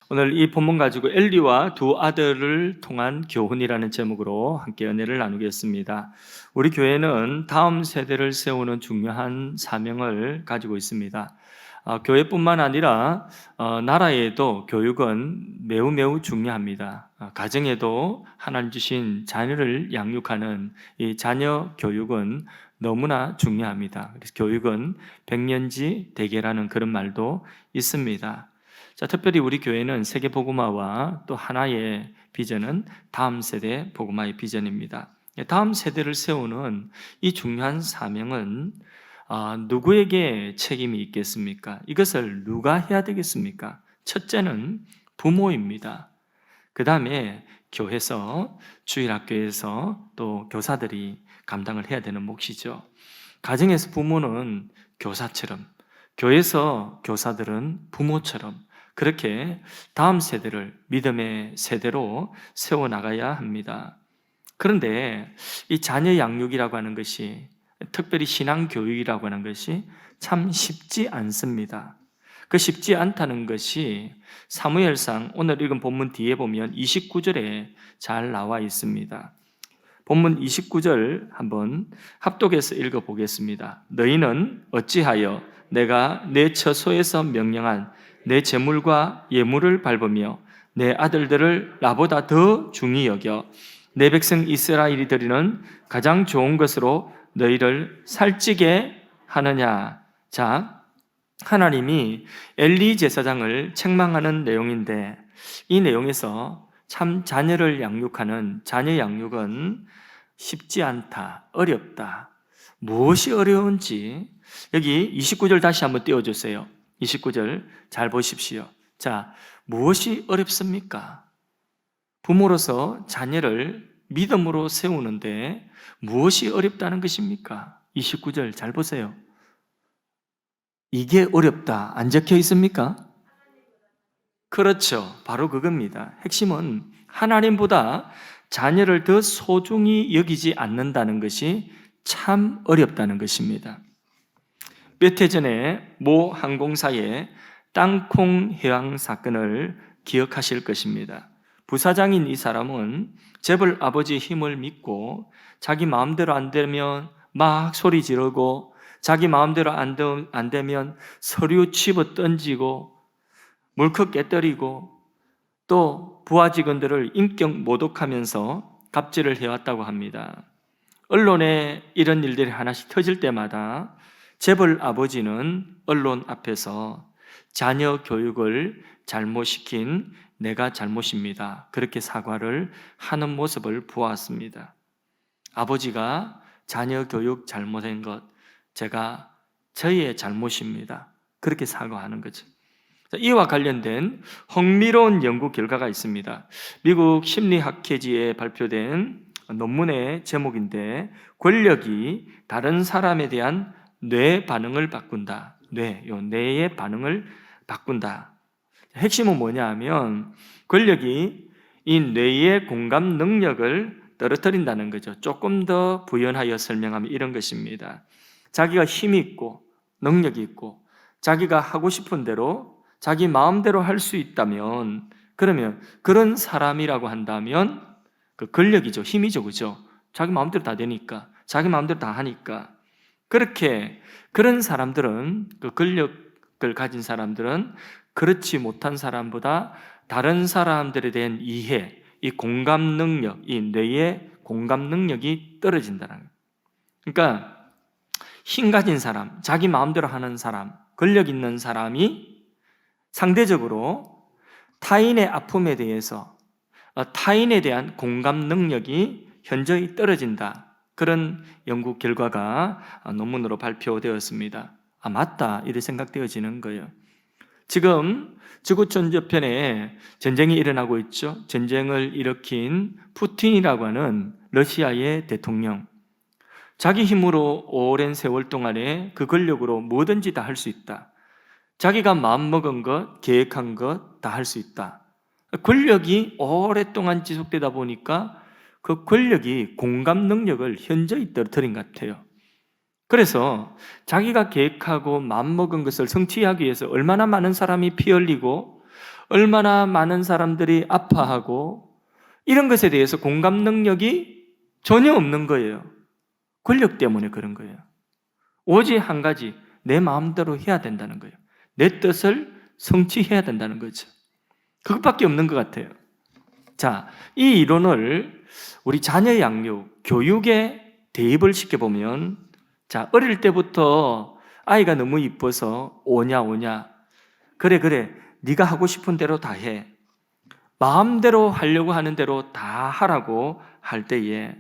오늘 이 본문 가지고 엘리와 두 아들을 통한 교훈이라는 제목으로 함께 은혜를 나누겠습니다. 우리 교회는 다음 세대를 세우는 중요한 사명을 가지고 있습니다. 교회뿐만 아니라 나라에도 교육은 매우 매우 중요합니다. 가정에도 하나님 주신 자녀를 양육하는 이 자녀 교육은 너무나 중요합니다. 그래서 교육은 백년지 대계라는 그런 말도 있습니다. 자, 특별히 우리 교회는 세계 복음화와 또 하나의 비전은 다음 세대 복음화의 비전입니다. 다음 세대를 세우는 이 중요한 사명은 누구에게 책임이 있겠습니까? 이것을 누가 해야 되겠습니까? 첫째는 부모입니다. 그 다음에 교회에서, 주일학교에서 또 교사들이 감당을 해야 되는 몫이죠. 가정에서 부모는 교사처럼, 교회에서 교사들은 부모처럼 그렇게 다음 세대를 믿음의 세대로 세워나가야 합니다. 그런데 이 자녀 양육이라고 하는 것이, 특별히 신앙교육이라고 하는 것이 참 쉽지 않습니다. 그 쉽지 않다는 것이 사무엘상 오늘 읽은 본문 뒤에 보면 29절에 잘 나와 있습니다. 본문 29절 한번 합독해서 읽어보겠습니다. 너희는 어찌하여 내가 내 처소에서 명령한 내 재물과 예물을 밟으며 내 아들들을 나보다 더 중히 여겨 내 백성 이스라엘이 드리는 가장 좋은 것으로 너희를 살찌게 하느냐. 자, 하나님이 엘리 제사장을 책망하는 내용인데, 이 내용에서 참 자녀를 양육하는 자녀 양육은 쉽지 않다, 어렵다. 무엇이 어려운지 여기 29절 다시 한번 띄워주세요. 29절 잘 보십시오. 자, 무엇이 어렵습니까? 부모로서 자녀를 믿음으로 세우는데 무엇이 어렵다는 것입니까? 29절 잘 보세요. 이게 어렵다, 안 적혀 있습니까? 그렇죠. 바로 그겁니다. 핵심은 하나님보다 자녀를 더 소중히 여기지 않는다는 것이 참 어렵다는 것입니다. 몇 해 전에 모 항공사의 땅콩 해양 사건을 기억하실 것입니다. 부사장인 이 사람은 재벌 아버지의 힘을 믿고 자기 마음대로 안 되면 막 소리 지르고, 자기 마음대로 안 되면 서류 집어 던지고 물컵 깨뜨리고, 또 부하 직원들을 인격 모독하면서 갑질을 해왔다고 합니다. 언론에 이런 일들이 하나씩 터질 때마다 재벌 아버지는 언론 앞에서 자녀 교육을 잘못시킨 내가 잘못입니다, 그렇게 사과를 하는 모습을 보았습니다. 아버지가 자녀 교육 잘못한 것, 저의 잘못입니다, 그렇게 사과하는 거죠. 이와 관련된 흥미로운 연구 결과가 있습니다. 미국 심리학회지에 발표된 논문의 제목인데, 권력이 다른 사람에 대한 뇌 반응을 바꾼다. 뇌의 반응을 바꾼다. 핵심은 뭐냐 하면, 권력이 이 뇌의 공감 능력을 떨어뜨린다는 거죠. 조금 더 부연하여 설명하면 이런 것입니다. 자기가 힘이 있고 능력이 있고 자기가 하고 싶은 대로 자기 마음대로 할 수 있다면, 그러면 그런 사람이라고 한다면 그 권력이죠, 힘이죠, 그죠? 자기 마음대로 다 되니까, 자기 마음대로 다 하니까. 그런 사람들은, 그 권력을 가진 사람들은 그렇지 못한 사람보다 다른 사람들에 대한 이해, 이 공감 능력, 이 뇌의 공감 능력이 떨어진다는 거예요. 그러니까 힘 가진 사람, 자기 마음대로 하는 사람, 권력 있는 사람이 상대적으로 타인의 아픔에 대해서, 타인에 대한 공감 능력이 현저히 떨어진다. 그런 연구 결과가 논문으로 발표되었습니다. 맞다, 이렇게 생각되어지는 거예요. 지금 지구촌 저편에 전쟁이 일어나고 있죠. 전쟁을 일으킨 푸틴이라고 하는 러시아의 대통령, 자기 힘으로 오랜 세월 동안에 그 권력으로 뭐든지 다 할 수 있다. 자기가 마음먹은 것, 계획한 것 다 할 수 있다. 권력이 오랫동안 지속되다 보니까 그 권력이 공감 능력을 현저히 떨어뜨린 것 같아요. 그래서 자기가 계획하고 마음먹은 것을 성취하기 위해서 얼마나 많은 사람이 피 흘리고 얼마나 많은 사람들이 아파하고 이런 것에 대해서 공감 능력이 전혀 없는 거예요. 권력 때문에 그런 거예요. 오직 한 가지, 내 마음대로 해야 된다는 거예요. 내 뜻을 성취해야 된다는 거죠. 그것밖에 없는 것 같아요. 자, 이 이론을 우리 자녀 양육, 교육에 대입을 시켜보면, 자, 어릴 때부터 아이가 너무 이뻐서 오냐 그래 네가 하고 싶은 대로 다 해, 마음대로 하려고 하는 대로 다 하라고 할 때에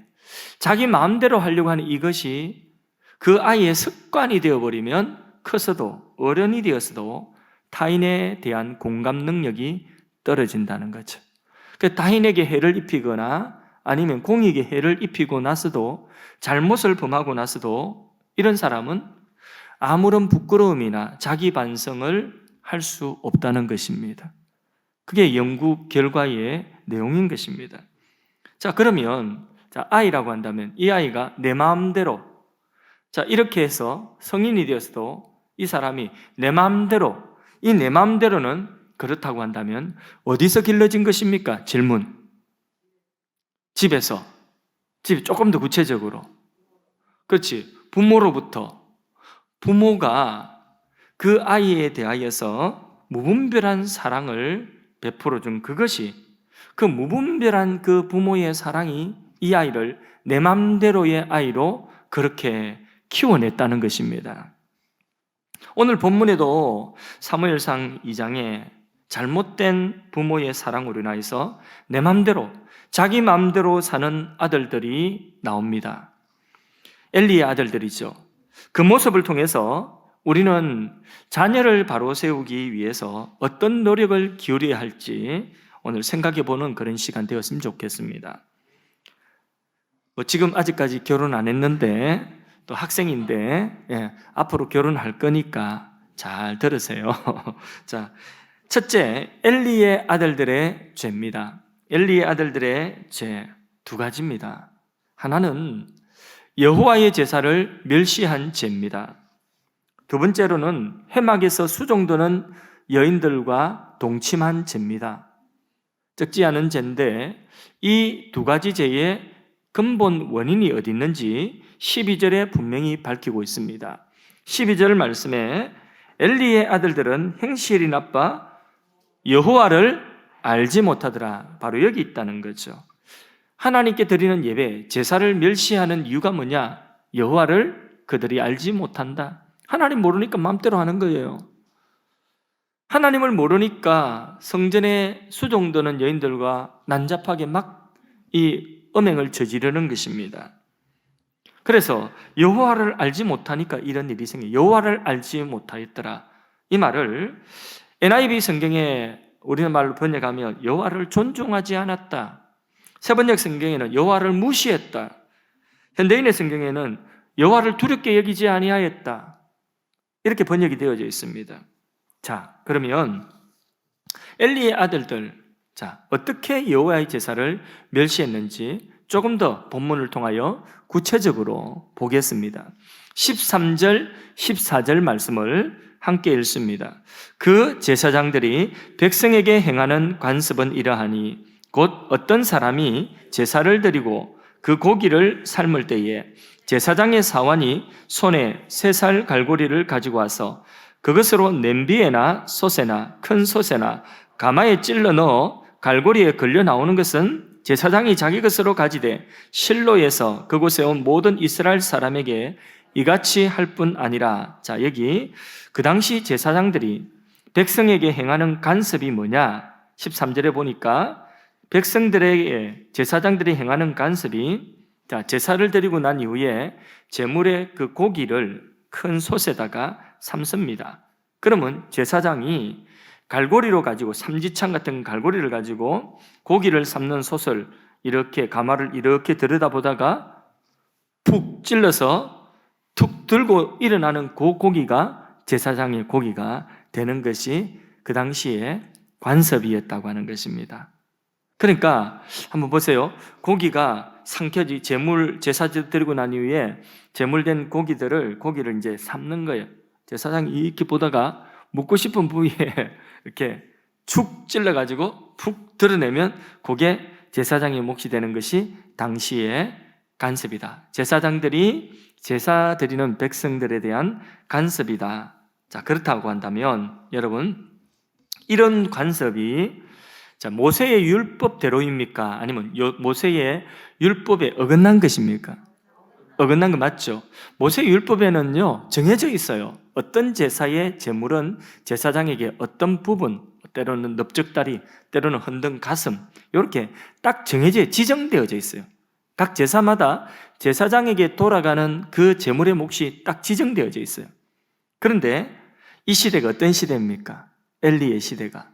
자기 마음대로 하려고 하는 이것이 그 아이의 습관이 되어버리면 커서도, 어른이 되어서도 타인에 대한 공감 능력이 떨어진다는 거죠. 타인에게 해를 입히거나 아니면 공익에 해를 입히고 나서도, 잘못을 범하고 나서도 이런 사람은 아무런 부끄러움이나 자기 반성을 할 수 없다는 것입니다. 그게 연구 결과의 내용인 것입니다. 자, 그러면 아이라고 한다면 이 아이가 내 마음대로, 이렇게 해서 성인이 되어서도 이 사람이 내 마음대로, 이 내 마음대로는 그렇다고 한다면 어디서 길러진 것입니까? 질문. 집에서. 집 조금 더 구체적으로. 그렇지. 부모로부터. 부모가 그 아이에 대하여서 무분별한 사랑을 베풀어 준 그것이, 그 무분별한 그 부모의 사랑이 이 아이를 내 맘대로의 아이로 그렇게 키워냈다는 것입니다. 오늘 본문에도 사무엘상 2장에 잘못된 부모의 사랑으로 인하여서 내 맘대로, 자기 맘대로 사는 아들들이 나옵니다. 엘리의 아들들이죠. 그 모습을 통해서 우리는 자녀를 바로 세우기 위해서 어떤 노력을 기울여야 할지 오늘 생각해 보는 그런 시간 되었으면 좋겠습니다. 지금 아직까지 결혼 안 했는데 또 학생인데 앞으로 결혼할 거니까 잘 들으세요. 자, 첫째, 엘리의 아들들의 죄입니다. 엘리의 아들들의 죄 두 가지입니다. 하나는 여호와의 제사를 멸시한 죄입니다. 두 번째로는 회막에서 수종드는 여인들과 동침한 죄입니다. 적지 않은 죄인데 이 두 가지 죄의 근본 원인이 어디 있는지 12절에 분명히 밝히고 있습니다. 12절 말씀에 엘리의 아들들은 행실이 나빠 여호와를 알지 못하더라. 바로 여기 있다는 거죠. 하나님께 드리는 예배, 제사를 멸시하는 이유가 뭐냐? 여호와를 그들이 알지 못한다. 하나님 모르니까 마음대로 하는 거예요. 하나님을 모르니까 성전에 수종드는 여인들과 난잡하게 막 이 음행을 저지르는 것입니다. 그래서 여호와를 알지 못하니까 이런 일이 생겨요. 여호와를 알지 못하였더라. 이 말을 NIV 성경에 우리는 말로 번역하면 여호와를 존중하지 않았다. 세번역 성경에는 여호와를 무시했다. 현대인의 성경에는 여호와를 두렵게 여기지 아니하였다. 이렇게 번역이 되어져 있습니다. 자, 그러면 엘리의 아들들, 어떻게 여호와의 제사를 멸시했는지 조금 더 본문을 통하여 구체적으로 보겠습니다. 13절, 14절 말씀을 함께 읽습니다. 그 제사장들이 백성에게 행하는 관습은 이러하니 곧 어떤 사람이 제사를 드리고 그 고기를 삶을 때에 제사장의 사환이 손에 3살 갈고리를 가지고 와서 그것으로 냄비에나 솥에나 큰 솥에나 가마에 찔러 넣어 갈고리에 걸려 나오는 것은 제사장이 자기 것으로 가지되 실로에서 그곳에 온 모든 이스라엘 사람에게 이같이 할 뿐 아니라. 자, 여기 그 당시 제사장들이 백성에게 행하는 간섭이 뭐냐? 13절에 보니까 백성들에게 제사장들이 행하는 간섭이, 제사를 드리고 난 이후에 제물의 그 고기를 큰 솥에다가 삶습니다. 그러면 제사장이 갈고리로 가지고, 삼지창 같은 갈고리를 가지고 고기를 삶는 솥을 이렇게, 가마를 이렇게 들여다보다가 푹 찔러서 툭 들고 일어나는 그 고기가 제사장의 고기가 되는 것이 그 당시에 관습이었다고 하는 것입니다. 그러니까 한번 보세요. 고기가 상켜지, 제사 드리고 난 이후에 제물된 고기를 이제 삶는 거예요. 제사장이 이렇게 보다가 묻고 싶은 부위에 이렇게 축 찔러가지고 푹 드러내면 그게 제사장의 몫이 되는 것이 당시의 간섭이다. 제사장들이 제사 드리는 백성들에 대한 간섭이다. 자, 그렇다고 한다면 여러분, 이런 간섭이 모세의 율법대로입니까? 아니면 모세의 율법에 어긋난 것입니까? 어긋난 거 맞죠? 모세의 율법에는요, 정해져 있어요. 어떤 제사의 제물은 제사장에게 어떤 부분, 때로는 넓적다리, 때로는 헌등 가슴, 이렇게 딱 정해져 지정되어져 있어요. 각 제사마다 제사장에게 돌아가는 그 제물의 몫이 딱 지정되어져 있어요. 그런데 이 시대가 어떤 시대입니까? 엘리의 시대가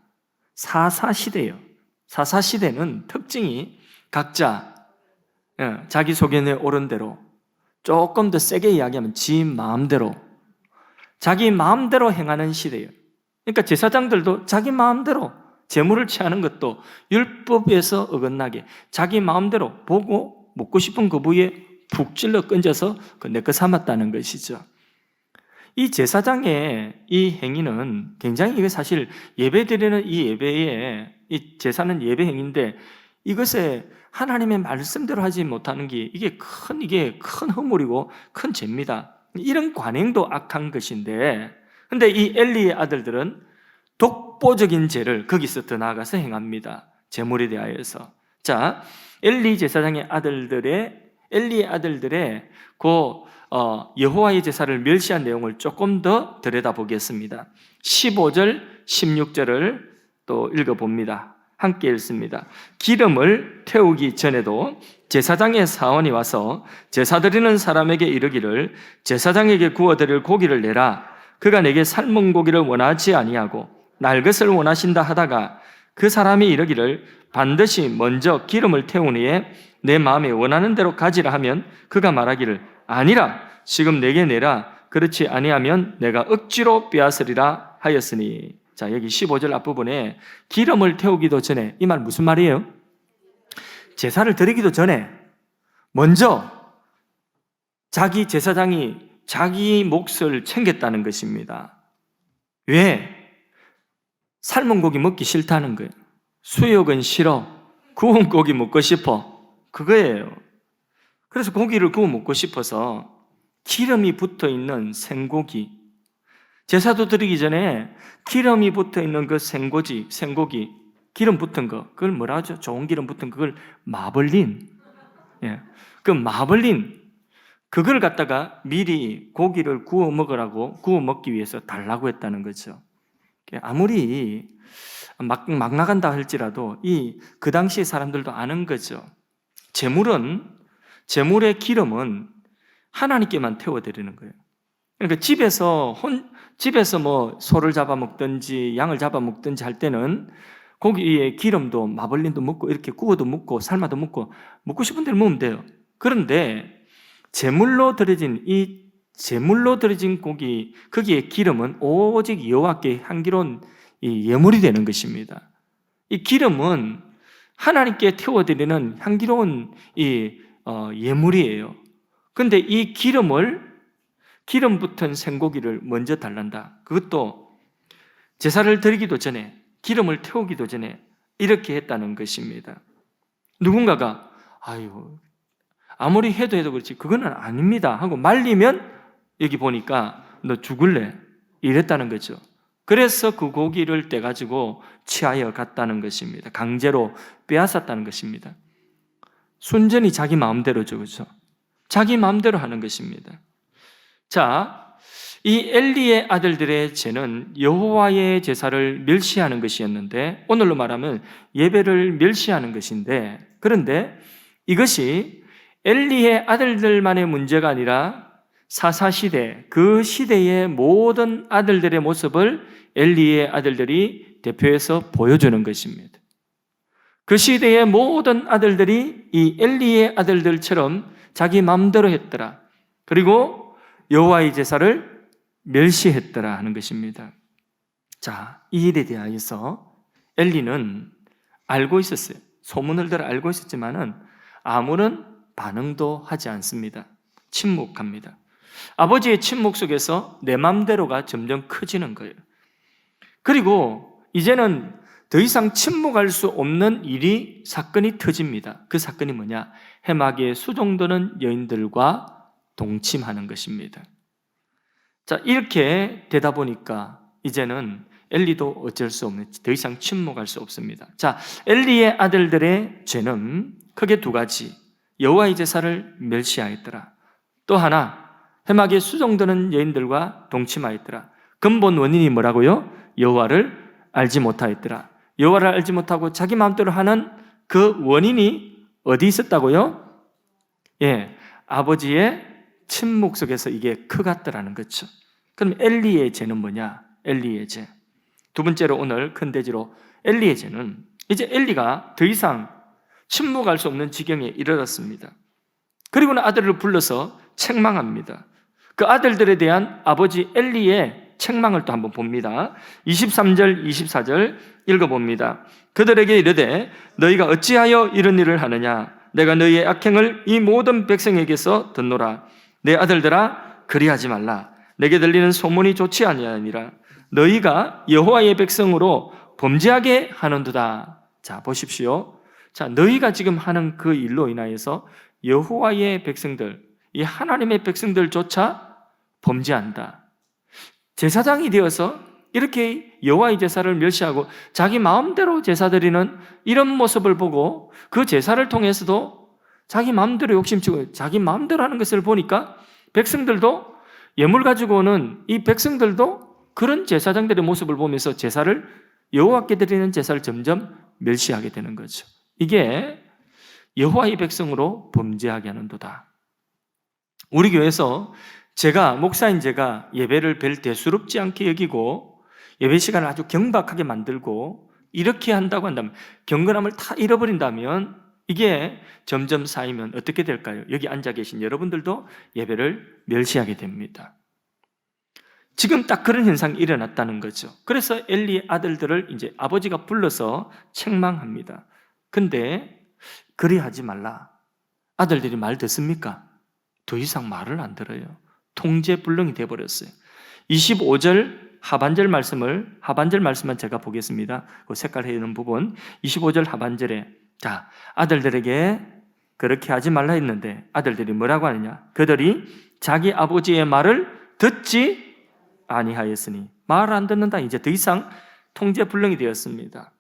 사사시대예요. 사사시대는 특징이 각자 자기 소견에 오른 대로, 조금 더 세게 이야기하면 지 마음대로, 자기 마음대로 행하는 시대예요. 그러니까 제사장들도 자기 마음대로 제물을 취하는 것도 율법에서 어긋나게 자기 마음대로 보고 먹고 싶은 그 부위에 푹 찔러 끈져서 내 거 삼았다는 것이죠. 이 제사장의 이 행위는 굉장히, 이게 사실 예배 드리는 이 예배에, 이 제사는 예배 행위인데 이것에 하나님의 말씀대로 하지 못하는 게 이게 큰 허물이고 큰 죄입니다. 이런 관행도 악한 것인데, 근데 이 엘리의 아들들은 독보적인 죄를 거기서 더 나아가서 행합니다. 제물에 대하여서. 자, 엘리의 아들들의 여호와의 제사를 멸시한 내용을 조금 더 들여다보겠습니다. 15절, 16절을 또 읽어봅니다. 함께 읽습니다. 기름을 태우기 전에도 제사장의 사원이 와서 제사 드리는 사람에게 이르기를 제사장에게 구워드릴 고기를 내라. 그가 내게 삶은 고기를 원하지 아니하고 날 것을 원하신다 하다가 그 사람이 이르기를 반드시 먼저 기름을 태운 후에 내 마음에 원하는 대로 가지라 하면 그가 말하기를 아니라 지금 내게 내라. 그렇지 아니하면 내가 억지로 빼앗으리라 하였으니. 자, 여기 15절 앞부분에 기름을 태우기도 전에, 이 말 무슨 말이에요? 제사를 드리기도 전에 먼저 자기 제사장이 자기 몫을 챙겼다는 것입니다. 왜? 삶은 고기 먹기 싫다는 거예요. 수육은 싫어, 구운 고기 먹고 싶어, 그거예요. 그래서 고기를 구워 먹고 싶어서 기름이 붙어있는 생고기, 제사도 드리기 전에 기름이 붙어있는 그 생고기, 기름 붙은 거, 그걸 뭐라 하죠? 좋은 기름 붙은 그걸 마블린. 예. 그 마블린, 그걸 갖다가 미리 고기를 구워 먹기 위해서 달라고 했다는 거죠. 아무리 막 나간다 할지라도 그 당시 사람들도 아는 거죠. 제물의 기름은 하나님께만 태워드리는 거예요. 그러니까 집에서 뭐 소를 잡아먹든지 양을 잡아먹든지 할 때는 고기에 기름도 마블린도 먹고 이렇게 구워도 먹고 삶아도 먹고 싶은 대로 먹으면 돼요. 그런데 제물로 드려진 고기, 거기에 기름은 오직 여호와께 향기로운 이 예물이 되는 것입니다. 이 기름은 하나님께 태워드리는 향기로운 예물이에요. 그런데 이 기름 붙은 생고기를 먼저 달란다. 그것도 제사를 드리기도 전에, 기름을 태우기도 전에 이렇게 했다는 것입니다. 누군가가 아무리 해도 그렇지 그거는 아닙니다 하고 말리면 여기 보니까 너 죽을래 이랬다는 거죠. 그래서 그 고기를 떼가지고 취하여 갔다는 것입니다. 강제로 빼앗았다는 것입니다. 순전히 자기 마음대로죠, 그렇죠? 자기 마음대로 하는 것입니다. 자, 이 엘리의 아들들의 죄는 여호와의 제사를 멸시하는 것이었는데, 오늘로 말하면 예배를 멸시하는 것인데, 그런데 이것이 엘리의 아들들만의 문제가 아니라 사사시대, 그 시대의 모든 아들들의 모습을 엘리의 아들들이 대표해서 보여주는 것입니다. 그 시대의 모든 아들들이 이 엘리의 아들들처럼 자기 마음대로 했더라. 그리고 여호와의 제사를 멸시했더라 하는 것입니다. 자, 이 일에 대하여서 엘리는 알고 있었어요. 소문을 들어 알고 있었지만은 아무런 반응도 하지 않습니다. 침묵합니다. 아버지의 침묵 속에서 내 맘대로가 점점 커지는 거예요. 그리고 이제는 더 이상 침묵할 수 없는 사건이 터집니다. 그 사건이 뭐냐? 해마기에 수종드는 여인들과 동침하는 것입니다. 자, 이렇게 되다 보니까 이제는 엘리도 어쩔 수 없는, 더 이상 침묵할 수 없습니다. 자, 엘리의 아들들의 죄는 크게 두 가지. 여호와의 제사를 멸시하였더라. 또 하나, 해마기에 수종드는 여인들과 동침하였더라. 근본 원인이 뭐라고요? 여호와를 알지 못하였더라. 여호와를 알지 못하고 자기 마음대로 하는 그 원인이 어디 있었다고요? 예, 아버지의 침묵 속에서 이게 크갔더라는 거죠. 그럼 엘리의 죄는 뭐냐? 엘리의 죄. 두 번째로 오늘 큰 대지로 엘리의 죄는 이제 엘리가 더 이상 침묵할 수 없는 지경에 이르렀습니다. 그리고는 아들을 불러서 책망합니다. 그 아들들에 대한 아버지 엘리의 책망을 또 한번 봅니다. 23절, 24절 읽어봅니다. 그들에게 이르되 너희가 어찌하여 이런 일을 하느냐? 내가 너희의 악행을 이 모든 백성에게서 듣노라. 내 아들들아 그리하지 말라. 내게 들리는 소문이 좋지 아니하니라. 너희가 여호와의 백성으로 범죄하게 하는도다. 자, 보십시오. 자, 너희가 지금 하는 그 일로 인하여서 여호와의 백성들, 이 하나님의 백성들조차 범죄한다. 제사장이 되어서 이렇게 여호와의 제사를 멸시하고 자기 마음대로 제사 드리는 이런 모습을 보고 그 제사를 통해서도 자기 마음대로 욕심치고 자기 마음대로 하는 것을 보니까 백성들도 예물 가지고 오는 이 백성들도 그런 제사장들의 모습을 보면서 제사를 여호와께 드리는 제사를 점점 멸시하게 되는 거죠. 이게 여호와의 백성으로 범죄하게 하는도다. 우리 교회에서 목사인 제가 예배를 별 대수롭지 않게 여기고 예배 시간을 아주 경박하게 만들고 이렇게 한다고 한다면, 경건함을 다 잃어버린다면 이게 점점 쌓이면 어떻게 될까요? 여기 앉아 계신 여러분들도 예배를 멸시하게 됩니다. 지금 딱 그런 현상이 일어났다는 거죠. 그래서 엘리의 아들들을 이제 아버지가 불러서 책망합니다. 근데 그리하지 말라. 아들들이 말 듣습니까? 더 이상 말을 안 들어요. 통제불능이 되어버렸어요. 25절 하반절 말씀만 제가 보겠습니다. 그 색깔 해놓은 부분 25절 하반절에, 자, 아들들에게 그렇게 하지 말라 했는데 아들들이 뭐라고 하느냐? 그들이 자기 아버지의 말을 듣지 아니하였으니, 말 안 듣는다. 이제 더 이상 통제불능이 되었습니다.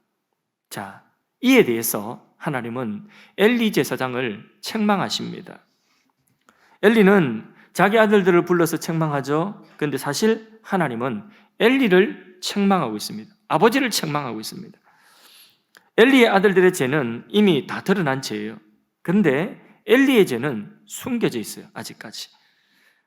자, 이에 대해서 하나님은 엘리 제사장을 책망하십니다. 엘리는 자기 아들들을 불러서 책망하죠. 그런데 사실 하나님은 엘리를 책망하고 있습니다. 아버지를 책망하고 있습니다. 엘리의 아들들의 죄는 이미 다 드러난 죄예요. 그런데 엘리의 죄는 숨겨져 있어요. 아직까지.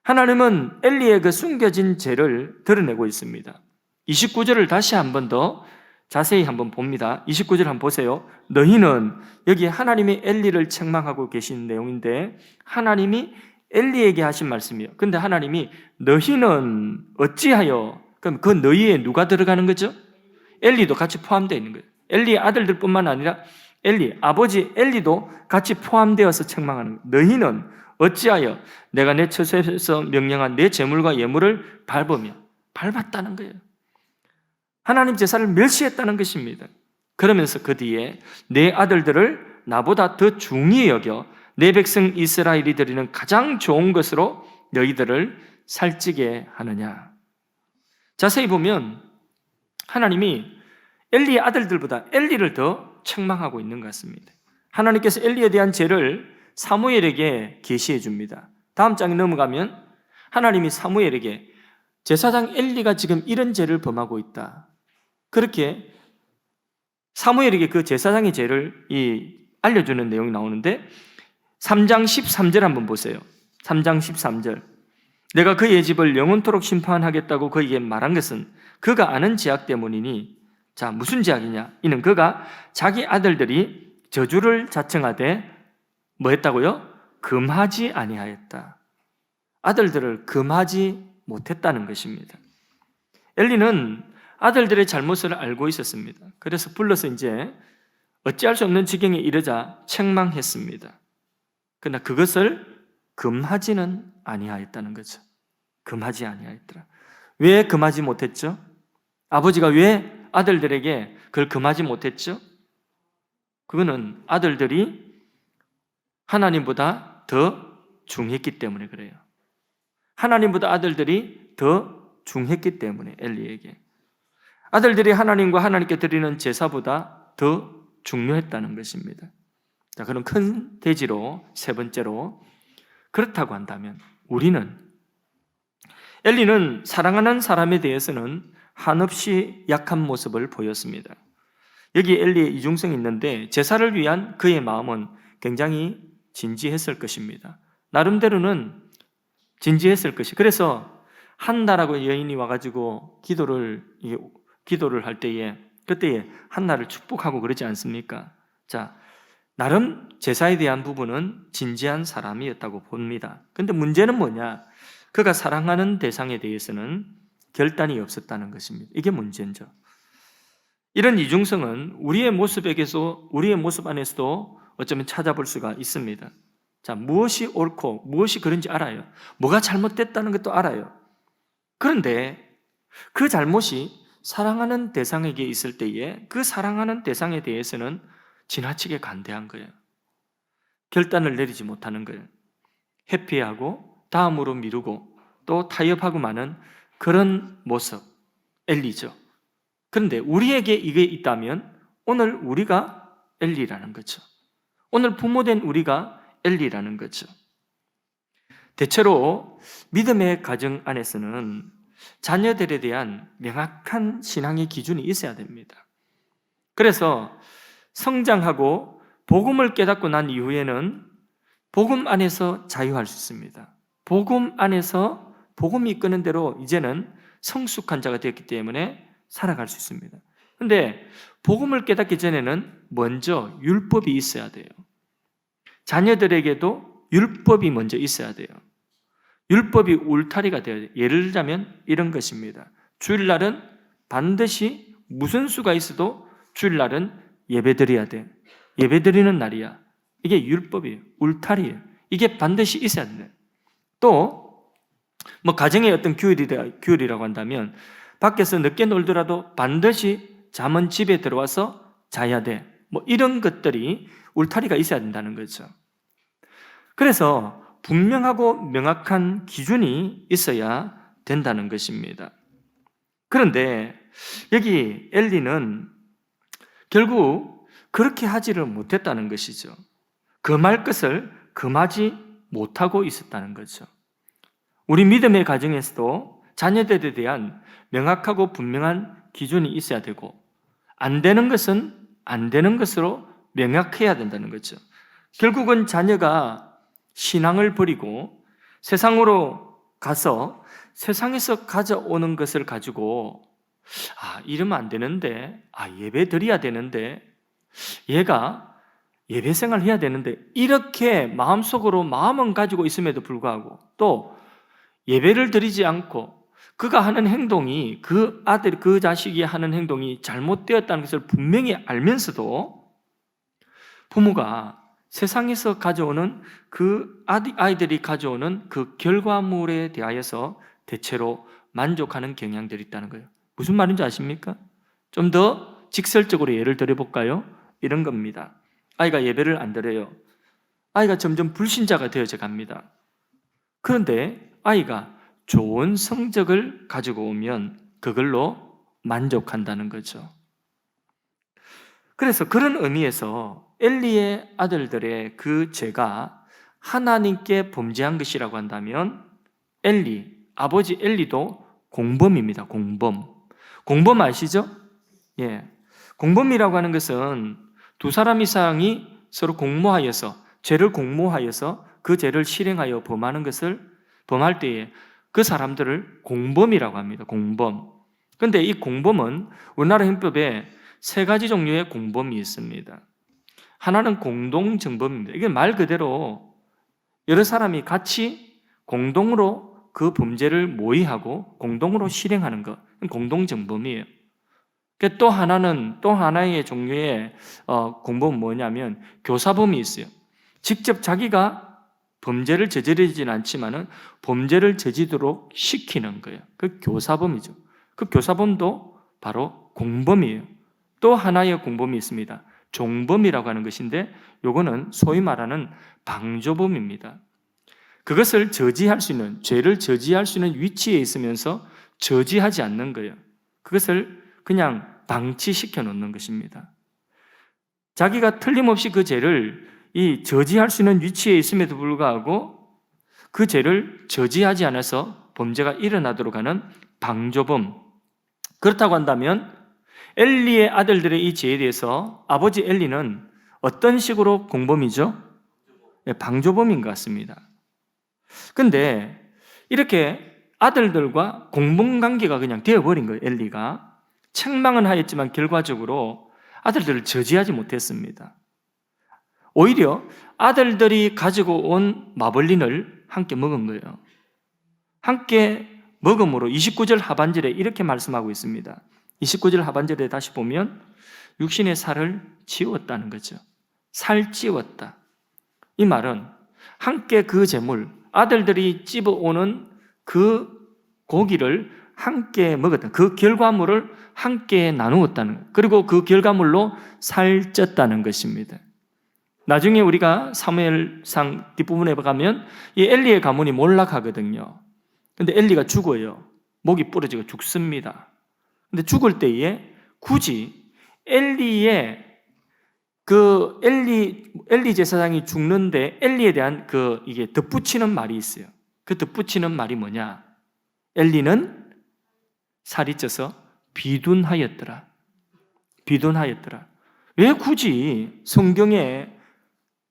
하나님은 엘리의 그 숨겨진 죄를 드러내고 있습니다. 29절을 다시 한 번 더 자세히 한번 봅니다. 29절 한번 보세요. 너희는, 여기 하나님이 엘리를 책망하고 계신 내용인데 하나님이 엘리에게 하신 말씀이에요. 근데 하나님이 너희는 어찌하여, 그럼 그 너희에 누가 들어가는 거죠? 엘리도 같이 포함되어 있는 거예요. 엘리의 아들들뿐만 아니라 아버지 엘리도 같이 포함되어서 책망하는 거예요. 너희는 어찌하여 내가 내 처소에서 명령한 내 제물과 예물을 밟았다는 거예요. 하나님 제사를 멸시했다는 것입니다. 그러면서 그 뒤에 내 아들들을 나보다 더 중히 여겨 내 백성 이스라엘이 드리는 가장 좋은 것으로 너희들을 살찌게 하느냐. 자세히 보면 하나님이 엘리의 아들들보다 엘리를 더 책망하고 있는 것 같습니다. 하나님께서 엘리에 대한 죄를 사무엘에게 계시해 줍니다. 다음 장에 넘어가면 하나님이 사무엘에게 제사장 엘리가 지금 이런 죄를 범하고 있다. 그렇게 사무엘에게 그 제사장의 죄를 알려주는 내용이 나오는데 3장 13절 한번 보세요. 3장 13절. 내가 그의 집을 영원토록 심판하겠다고 그에게 말한 것은 그가 아는 죄악 때문이니, 자, 무슨 죄악이냐? 이는 그가 자기 아들들이 저주를 자청하되 뭐 했다고요? 금하지 아니하였다. 아들들을 금하지 못했다는 것입니다. 엘리는 아들들의 잘못을 알고 있었습니다. 그래서 불러서 이제 어찌할 수 없는 지경에 이르자 책망했습니다. 그러나 그것을 금하지는 아니하였다는 거죠. 금하지 아니하였더라. 왜 금하지 못했죠? 아버지가 왜 아들들에게 그걸 금하지 못했죠? 그거는 아들들이 하나님보다 더 중했기 때문에 그래요. 하나님보다 아들들이 더 중했기 때문에 엘리에게 아들들이 하나님과 하나님께 드리는 제사보다 더 중요했다는 것입니다. 자, 그럼 큰 대지로 세 번째로 그렇다고 한다면 우리는 엘리는 사랑하는 사람에 대해서는 한없이 약한 모습을 보였습니다. 여기 엘리의 이중성이 있는데 제사를 위한 그의 마음은 굉장히 진지했을 것입니다. 나름대로는 진지했을 것이. 그래서 한나라고 여인이 와가지고 기도를 할 때에 그때에 한나를 축복하고 그러지 않습니까? 자, 나름 제사에 대한 부분은 진지한 사람이었다고 봅니다. 근데 문제는 뭐냐? 그가 사랑하는 대상에 대해서는 결단이 없었다는 것입니다. 이게 문제죠. 이런 이중성은 우리의 모습 안에서도 어쩌면 찾아볼 수가 있습니다. 자, 무엇이 옳고 무엇이 그런지 알아요. 뭐가 잘못됐다는 것도 알아요. 그런데 그 잘못이 사랑하는 대상에게 있을 때에 그 사랑하는 대상에 대해서는 지나치게 간대한 거예요. 결단을 내리지 못하는 거예요. 회피하고 다음으로 미루고 또 타협하고 마는 그런 모습, 엘리죠. 그런데 우리에게 이게 있다면 오늘 우리가 엘리라는 거죠. 오늘 부모된 우리가 엘리라는 거죠. 대체로 믿음의 가정 안에서는 자녀들에 대한 명확한 신앙의 기준이 있어야 됩니다. 그래서 성장하고 복음을 깨닫고 난 이후에는 복음 안에서 자유할 수 있습니다. 복음 안에서 복음이 이끄는 대로 이제는 성숙한 자가 되었기 때문에 살아갈 수 있습니다. 그런데 복음을 깨닫기 전에는 먼저 율법이 있어야 돼요. 자녀들에게도 율법이 먼저 있어야 돼요. 율법이 울타리가 되어야 돼요. 예를 들자면 이런 것입니다. 주일날은 반드시 무슨 수가 있어도 주일날은 예배드려야 돼. 예배드리는 날이야. 이게 율법이에요. 울타리예요. 이게 반드시 있어야 돼요. 또 뭐 가정의 어떤 규율이라고 한다면 밖에서 늦게 놀더라도 반드시 잠은 집에 들어와서 자야 돼. 뭐 이런 것들이 울타리가 있어야 된다는 거죠. 그래서 분명하고 명확한 기준이 있어야 된다는 것입니다. 그런데 여기 엘리는 결국 그렇게 하지를 못했다는 것이죠. 금할 것을 금하지 못하고 있었다는 거죠. 우리 믿음의 가정에서도 자녀들에 대한 명확하고 분명한 기준이 있어야 되고 안 되는 것은 안 되는 것으로 명확해야 된다는 거죠. 결국은 자녀가 신앙을 버리고 세상으로 가서 세상에서 가져오는 것을 가지고 이러면 안 되는데 예배 드려야 되는데 얘가 예배 생활 해야 되는데 이렇게 마음속으로 마음은 가지고 있음에도 불구하고 또 예배를 드리지 않고 그가 하는 행동이 그 아들, 그 자식이 하는 행동이 잘못되었다는 것을 분명히 알면서도 부모가 세상에서 가져오는 그 아이들이 가져오는 그 결과물에 대하여서 대체로 만족하는 경향들이 있다는 거예요. 무슨 말인지 아십니까? 좀 더 직설적으로 예를 들어볼까요? 이런 겁니다. 아이가 예배를 안 드려요. 아이가 점점 불신자가 되어져 갑니다. 그런데 아이가 좋은 성적을 가지고 오면 그걸로 만족한다는 거죠. 그래서 그런 의미에서 엘리의 아들들의 그 죄가 하나님께 범죄한 것이라고 한다면 아버지 엘리도 공범입니다. 공범 아시죠? 예. 공범이라고 하는 것은 두 사람 이상이 서로 죄를 공모하여서 그 죄를 실행하여 범할 때에 그 사람들을 공범이라고 합니다. 공범. 그런데 이 공범은 우리나라 형법에 세 가지 종류의 공범이 있습니다. 하나는 공동정범입니다. 이게 말 그대로 여러 사람이 같이 공동으로 그 범죄를 모의하고 공동으로 실행하는 것, 공동정범이에요. 또 하나의 종류의 공범은 뭐냐면 교사범이 있어요. 직접 자기가 범죄를 저지르지는 않지만은 범죄를 저지르도록 시키는 거예요. 그 교사범이죠. 그 교사범도 바로 공범이에요. 또 하나의 공범이 있습니다. 종범이라고 하는 것인데 요거는 소위 말하는 방조범입니다. 그것을 저지할 수 있는, 죄를 저지할 수 있는 위치에 있으면서 저지하지 않는 거예요. 그것을 그냥 방치시켜 놓는 것입니다. 자기가 틀림없이 그 죄를 저지할 수 있는 위치에 있음에도 불구하고 그 죄를 저지하지 않아서 범죄가 일어나도록 하는 방조범. 그렇다고 한다면 엘리의 아들들의 이 죄에 대해서 아버지 엘리는 어떤 식으로 공범이죠? 방조범인 것 같습니다. 근데 이렇게 아들들과 공범관계가 그냥 되어버린 거예요. 엘리가 책망은 하였지만 결과적으로 아들들을 저지하지 못했습니다. 오히려 아들들이 가지고 온 마벌린을 함께 먹은 거예요. 함께 먹음으로 29절 하반절에 이렇게 말씀하고 있습니다. 29절 하반절에 다시 보면 육신의 살을 지웠다는 거죠. 살찌웠다. 이 말은 함께 그 제물, 아들들이 찝어오는 그 고기를 함께 먹었다. 그 결과물을 함께 나누었다는 것. 그리고 그 결과물로 살쪘다는 것입니다. 나중에 우리가 사무엘상 뒷부분에 가면 이 엘리의 가문이 몰락하거든요. 근데 엘리가 죽어요. 목이 부러지고 죽습니다. 근데 죽을 때에 굳이 엘리 제사장이 죽는데 엘리에 대한 이게 덧붙이는 말이 있어요. 그 덧붙이는 말이 뭐냐? 엘리는 살이 쪄서 비둔하였더라. 비둔하였더라. 왜 굳이 성경에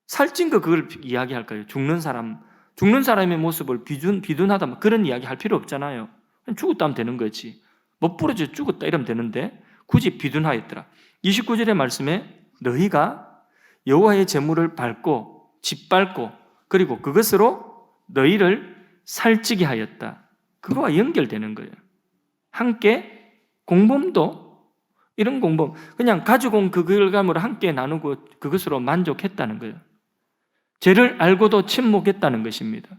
살찐 그걸 이야기할까요? 죽는 사람의 모습을 비둔하다 그런 이야기 할 필요 없잖아요. 죽었다 하면 되는 거지. 못 부러져 죽었다 이러면 되는데 굳이 비둔하였더라. 29절의 말씀에 너희가 여호와의 제물을 밟고 짓밟고 그리고 그것으로 너희를 살찌게 하였다. 그거와 연결되는 거예요. 함께 공범도 이런 공범 그냥 가지고 온 그 결과물을 함께 나누고 그것으로 만족했다는 거예요. 죄를 알고도 침묵했다는 것입니다.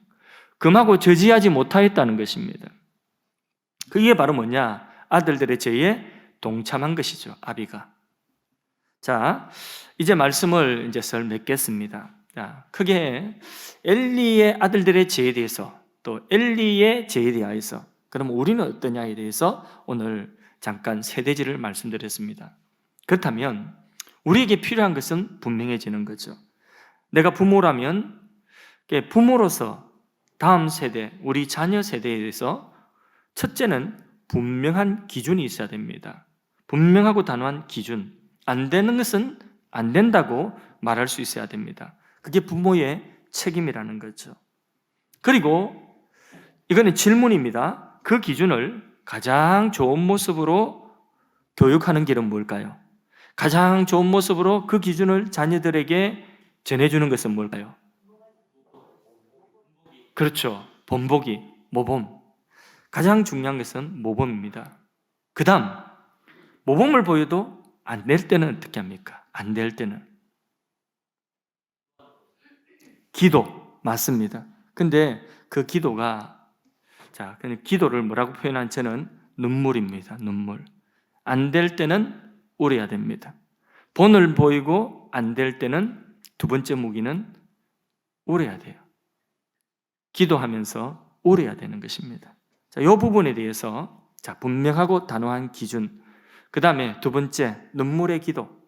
금하고 저지하지 못하였다는 것입니다. 그게 바로 뭐냐? 아들들의 죄에 동참한 것이죠. 아비가. 자, 이제 말씀을 썰 맺겠습니다. 자, 크게 엘리의 아들들의 죄에 대해서 또 엘리의 죄에 대하여서 그럼 우리는 어떠냐에 대해서 오늘 잠깐 세대지를 말씀드렸습니다. 그렇다면 우리에게 필요한 것은 분명해지는 거죠. 내가 부모라면 부모로서 다음 세대, 우리 자녀 세대에 대해서 첫째는 분명한 기준이 있어야 됩니다. 분명하고 단호한 기준. 안 되는 것은 안 된다고 말할 수 있어야 됩니다. 그게 부모의 책임이라는 거죠. 그리고 이거는 질문입니다. 그 기준을 가장 좋은 모습으로 교육하는 길은 뭘까요? 가장 좋은 모습으로 그 기준을 자녀들에게 전해주는 것은 뭘까요? 그렇죠. 본보기, 모범. 가장 중요한 것은 모범입니다. 그 다음, 모범을 보여도 안 될 때는 어떻게 합니까? 안 될 때는 기도, 맞습니다. 근데 그 기도가 기도를 뭐라고 표현한 저는 눈물입니다. 눈물. 안 될 때는 울어야 됩니다. 본을 보이고 안 될 때는 두 번째 무기는 울어야 돼요. 기도하면서 울어야 되는 것입니다. 이 부분에 대해서 분명하고 단호한 기준. 그 다음에 두 번째, 눈물의 기도.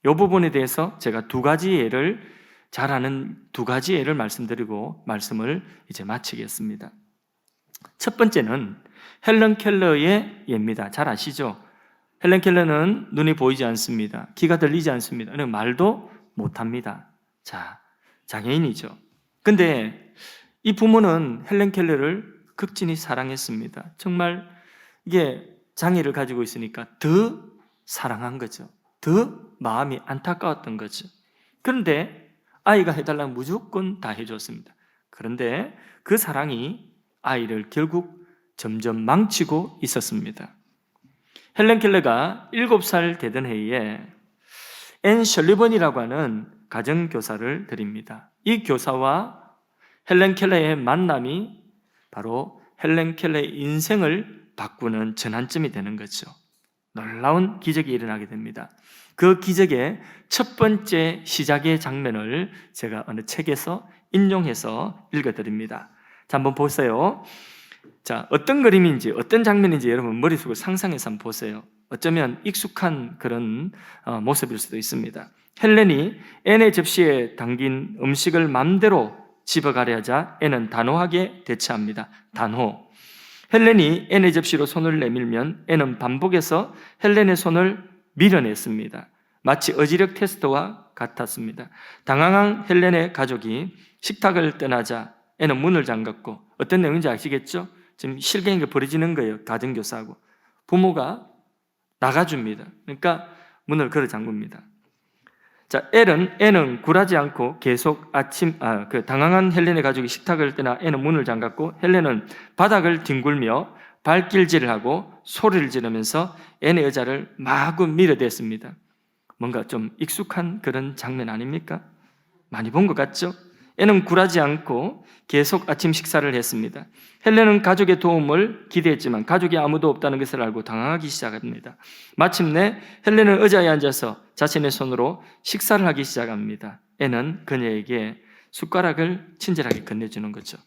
이 부분에 대해서 제가 잘하는 두 가지 예를 말씀드리고 말씀을 이제 마치겠습니다. 첫 번째는 헬런 켈러의 예입니다. 잘 아시죠? 헬런 켈러는 눈이 보이지 않습니다. 귀가 들리지 않습니다. 말도 못합니다. 장애인이죠. 근데 이 부모는 헬런 켈러를 극진히 사랑했습니다. 정말 이게 장애를 가지고 있으니까 더 사랑한 거죠. 더 마음이 안타까웠던 거죠. 그런데 아이가 해달라면 무조건 다 해줬습니다. 그런데 그 사랑이 아이를 결국 점점 망치고 있었습니다. 헬런 켈러가 7살 되던 해에 앤 셜리번이라고 하는 가정교사를 드립니다. 이 교사와 헬런 켈러의 만남이 바로 헬런 켈러의 인생을 바꾸는 전환점이 되는 거죠. 놀라운 기적이 일어나게 됩니다. 그 기적의 첫 번째 시작의 장면을 제가 어느 책에서 인용해서 읽어드립니다. 자, 한번 보세요. 자, 어떤 그림인지 어떤 장면인지 여러분 머릿속으로 상상해서 한번 보세요. 어쩌면 익숙한 그런 모습일 수도 있습니다. 헬렌이 앤의 접시에 담긴 음식을 맘대로 집어가려 하자 앤은 단호하게 대처합니다. 단호. 헬렌이 앤의 접시로 손을 내밀면 앤은 반복해서 헬렌의 손을 밀어냈습니다. 마치 어지력 테스트와 같았습니다. 당황한 헬렌의 가족이 식탁을 떠나자 앤은 문을 잠갔고, 어떤 내용인지 아시겠죠? 지금 실갱이가 벌어지는 거예요. 가정교사하고 부모가 나가줍니다. 그러니까 문을 걸어 잠굽니다. 자, 앤은 굴하지 않고 계속 당황한 헬렌의 가족이 식탁을 떠나 앤은 문을 잠갔고, 헬렌은 바닥을 뒹굴며 발길질을 하고 소리를 지르면서 앤의 의자를 마구 밀어댔습니다. 뭔가 좀 익숙한 그런 장면 아닙니까? 많이 본 것 같죠? 앤은 굴하지 않고 계속 아침 식사를 했습니다. 헬렌은 가족의 도움을 기대했지만 가족이 아무도 없다는 것을 알고 당황하기 시작합니다. 마침내 헬렌은 의자에 앉아서 자신의 손으로 식사를 하기 시작합니다. 앤은 그녀에게 숟가락을 친절하게 건네주는 거죠.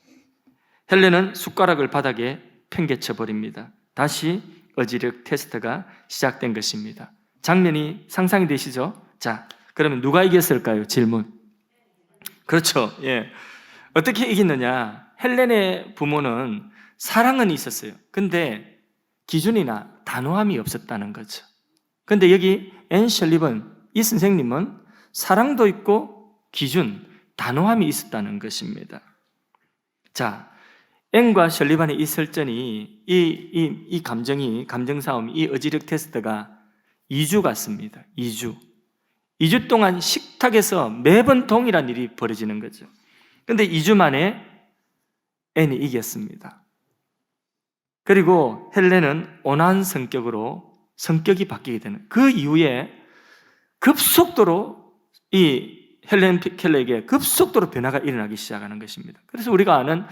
헬렌은 숟가락을 바닥에 팽개쳐 버립니다. 다시 어지력 테스트가 시작된 것입니다. 장면이 상상이 되시죠? 자, 그러면 누가 이겼을까요? 질문. 그렇죠. 예. 어떻게 이겼느냐? 헬렌의 부모는 사랑은 있었어요. 근데 기준이나 단호함이 없었다는 거죠. 근데 여기 앤 셜리번, 이 선생님은 사랑도 있고 기준, 단호함이 있었다는 것입니다. 자, 앤과 셜리번의 이 설전이, 이 감정이, 감정싸움이, 이 어지력 테스트가 2주 갔습니다. 2주 동안 식탁에서 매번 동일한 일이 벌어지는 거죠. 근데 2주 만에 앤이 이겼습니다. 그리고 헬렌은 온화한 성격이 바뀌게 되는, 그 이후에 급속도로 이 헬렌 켈러에게 급속도로 변화가 일어나기 시작하는 것입니다. 그래서 우리가 아는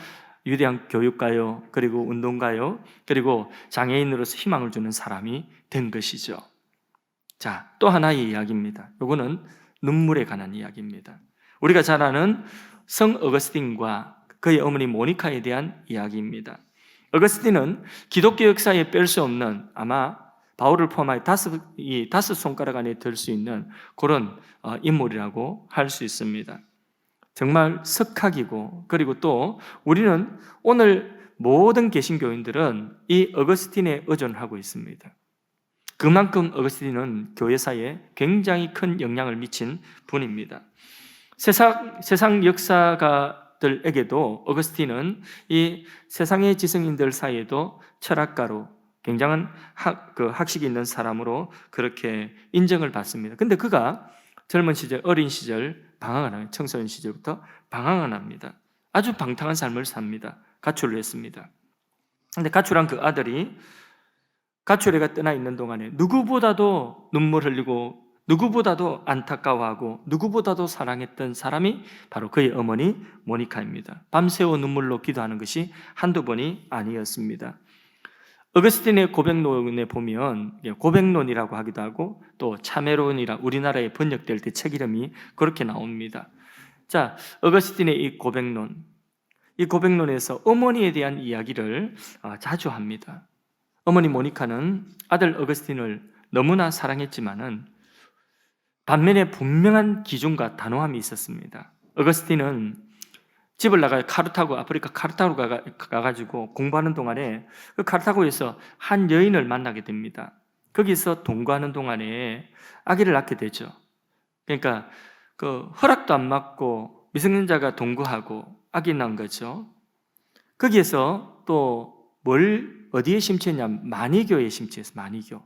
위대한 교육가요, 그리고 운동가요, 그리고 장애인으로서 희망을 주는 사람이 된 것이죠. 자, 또 하나의 이야기입니다. 이거는 눈물에 관한 이야기입니다. 우리가 잘 아는 성 어거스틴과 그의 어머니 모니카에 대한 이야기입니다. 어거스틴은 기독교 역사에 뺄 수 없는, 아마 바울을 포함하여 다섯 손가락 안에 들 수 있는 그런 인물이라고 할 수 있습니다. 정말 석학이고, 그리고 또 우리는 오늘 모든 개신교인들은 이 어거스틴에 의존하고 있습니다. 그만큼 어거스틴은 교회사에 굉장히 큰 영향을 미친 분입니다. 세상 역사가들에게도 어거스틴은 이 세상의 지성인들 사이에도 철학가로 굉장한 학식이 있는 사람으로 그렇게 인정을 받습니다. 근데 그가 젊은 시절, 어린 시절 방황을 합니다. 청소년 시절부터 방황을 합니다. 아주 방탕한 삶을 삽니다. 가출을 했습니다. 근데 가출한 그 아들이 가출해가 떠나 있는 동안에 누구보다도 눈물 흘리고 누구보다도 안타까워하고 누구보다도 사랑했던 사람이 바로 그의 어머니 모니카입니다. 밤새워 눈물로 기도하는 것이 한두 번이 아니었습니다. 어거스틴의 고백론에 보면 고백론이라고 하기도 하고 또 참회론이라 우리나라에 번역될 때 책 이름이 그렇게 나옵니다. 자, 어거스틴의 이 고백론에서 어머니에 대한 이야기를 자주 합니다. 어머니 모니카는 아들 어거스틴을 너무나 사랑했지만은 반면에 분명한 기준과 단호함이 있었습니다. 어거스틴은 집을 나가 아프리카 카르타고로 가가지고 공부하는 동안에 그 카르타고에서 한 여인을 만나게 됩니다. 거기서 동거하는 동안에 아기를 낳게 되죠. 그러니까 그 허락도 안 받고 미성년자가 동거하고 아기 낳은 거죠. 거기에서 또 어디에 심취했냐? 마니교에 심취했어요. 마니교.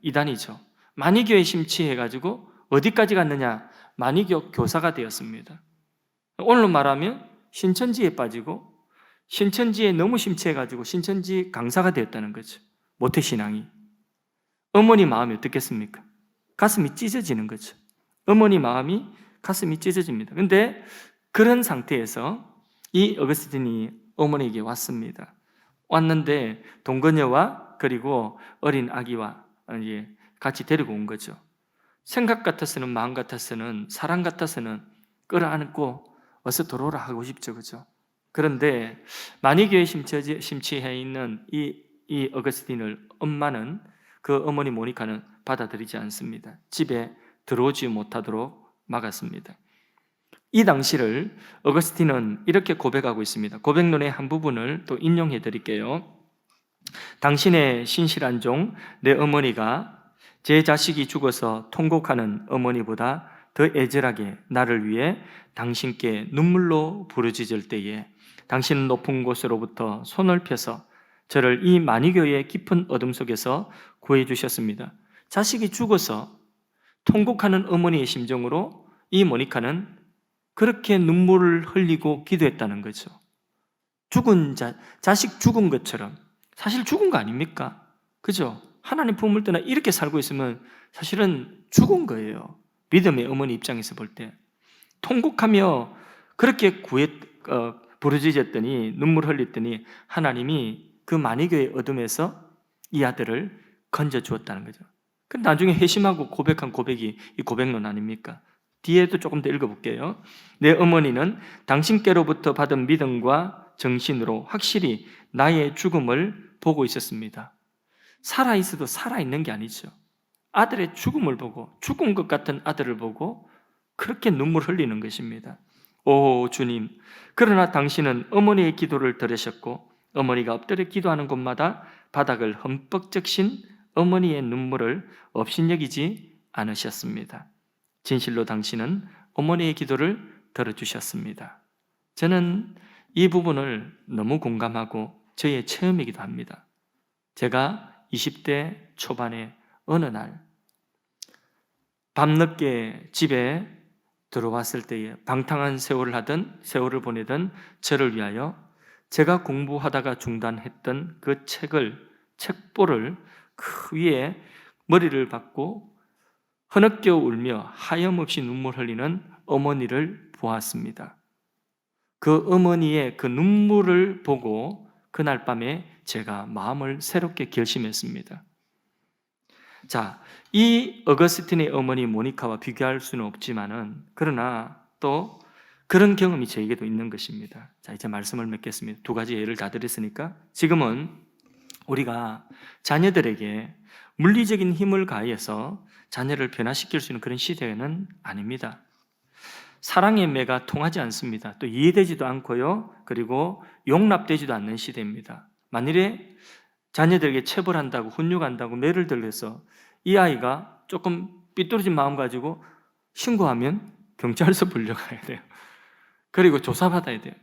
이단이죠. 마니교에 심취해가지고 어디까지 갔느냐? 마니교 교사가 되었습니다. 오늘로 말하면 신천지에 빠지고 신천지에 너무 심취해가지고 신천지 강사가 되었다는 거죠. 모태신앙이. 어머니 마음이 어떻겠습니까? 가슴이 찢어지는 거죠. 어머니 마음이 가슴이 찢어집니다. 그런데 그런 상태에서 이 어거스틴이 어머니에게 왔습니다. 왔는데 동거녀와 그리고 어린 아기와 이제 같이 데리고 온 거죠. 생각 같아서는, 마음 같아서는, 사랑 같아서는 끌어안고 어서 들어오라 하고 싶죠, 그죠? 그런데 마니교에 심취해 있는 이 어거스틴을 엄마는, 그 어머니 모니카는 받아들이지 않습니다. 집에 들어오지 못하도록 막았습니다. 이 당시를 어거스틴은 이렇게 고백하고 있습니다. 고백론의 한 부분을 또 인용해 드릴게요. 당신의 신실한 종 내 어머니가 제 자식이 죽어서 통곡하는 어머니보다 더 애절하게 나를 위해 당신께 눈물로 부르짖을 때에 당신은 높은 곳으로부터 손을 펴서 저를 이 마니교의 깊은 어둠 속에서 구해 주셨습니다. 자식이 죽어서 통곡하는 어머니의 심정으로 이 모니카는 그렇게 눈물을 흘리고 기도했다는 거죠. 죽은 자식 죽은 것처럼. 사실 죽은 거 아닙니까? 그죠? 하나님 품을 떠나 이렇게 살고 있으면 사실은 죽은 거예요. 믿음의 어머니 입장에서 볼 때. 통곡하며 그렇게 부르짖었더니, 눈물 흘렸더니 하나님이 그 마니교의 어둠에서 이 아들을 건져주었다는 거죠. 나중에 회심하고 고백한 고백이 이 고백론 아닙니까? 뒤에도 조금 더 읽어볼게요. 내 어머니는 당신께로부터 받은 믿음과 정신으로 확실히 나의 죽음을 보고 있었습니다. 살아있어도 살아있는 게 아니죠. 아들의 죽음을 보고, 죽은 것 같은 아들을 보고 그렇게 눈물 흘리는 것입니다. 오 주님, 그러나 당신은 어머니의 기도를 들으셨고 어머니가 엎드려 기도하는 곳마다 바닥을 흠뻑 적신 어머니의 눈물을 업신여기지 않으셨습니다. 진실로 당신은 어머니의 기도를 들어주셨습니다. 저는 이 부분을 너무 공감하고 저의 체험이기도 합니다. 제가 20대 초반에 어느 날 밤늦게 집에 들어왔을 때에 방탕한 세월을 보내던 저를 위하여 제가 공부하다가 중단했던 그 책볼을 그 위에 머리를 박고 흐느껴 울며 하염없이 눈물 흘리는 어머니를 보았습니다. 그 어머니의 그 눈물을 보고 그날 밤에 제가 마음을 새롭게 결심했습니다. 자, 이 어거스틴의 어머니 모니카와 비교할 수는 없지만은, 그러나 또 그런 경험이 저에게도 있는 것입니다. 자, 이제 말씀을 맺겠습니다. 2가지 예를 다 드렸으니까 지금은 우리가 자녀들에게 물리적인 힘을 가해서 자녀를 변화시킬 수 있는 그런 시대는 아닙니다. 사랑의 매가 통하지 않습니다. 또 이해되지도 않고요. 그리고 용납되지도 않는 시대입니다. 만일에 자녀들에게 체벌한다고, 훈육한다고 매를 들려서 이 아이가 조금 삐뚤어진 마음 가지고 신고하면 경찰서 불려가야 돼요. 그리고 조사받아야 돼요.